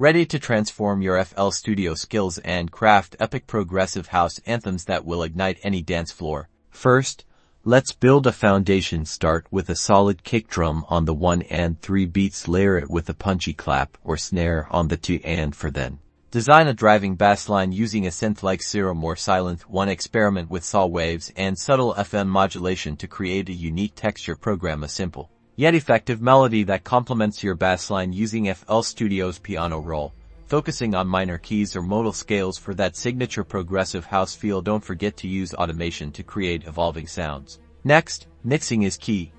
Ready to transform your FL Studio skills and craft epic progressive house anthems that will ignite any dance floor? First, let's build a foundation. Start with a solid kick drum on the 1 and 3 beats, layer it with a punchy clap or snare on the 2 and 4. Then design a driving bass line using a synth like Serum or Silent 1. Experiment with saw waves and subtle FM modulation to create a unique texture. Program a simple yet effective melody that complements your bass line using FL Studio's piano roll, focusing on minor keys or modal scales for that signature progressive house feel. Don't forget to use automation to create evolving sounds. Next, mixing is key.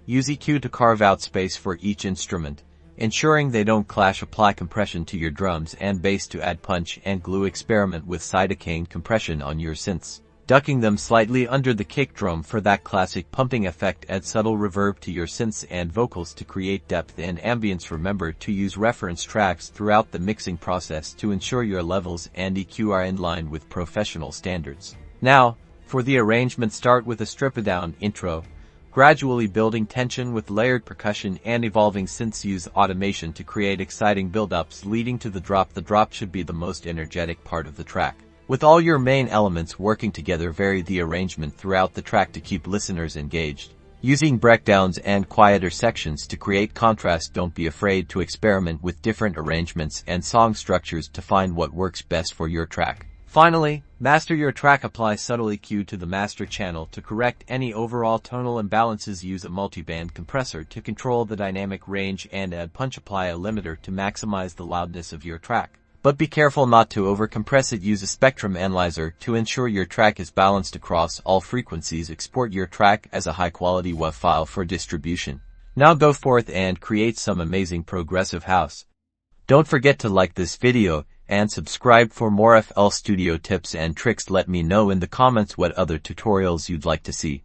Use EQ to carve out space for each instrument, ensuring they don't clash. Apply compression to your drums and bass to add punch and glue. Experiment with cytokine compression on your synths, ducking them slightly under the kick drum for that classic pumping effect. Add subtle reverb to your synths and vocals to create depth and ambience. Remember to use reference tracks throughout the mixing process to ensure your levels and EQ are in line with professional standards. Now, for the arrangement, start with a stripped-down intro, gradually building tension with layered percussion and evolving synths. Use automation to create exciting build-ups leading to the drop. The drop should be the most energetic part of the track, with all your main elements working together. Vary the arrangement throughout the track to keep listeners engaged, using breakdowns and quieter sections to create contrast. Don't be afraid to experiment with different arrangements and song structures to find what works best for your track. Finally, master your track. Apply subtle EQ to the master channel to correct any overall tonal imbalances. Use a multiband compressor to control the dynamic range and add punch. Apply a limiter to maximize the loudness of your track, but be careful not to overcompress it. Use a spectrum analyzer to ensure your track is balanced across all frequencies. Export your track as a high-quality WAV file for distribution. Now go forth and create some amazing progressive house. Don't forget to like this video and subscribe for more FL Studio tips and tricks. Let me know in the comments what other tutorials you'd like to see.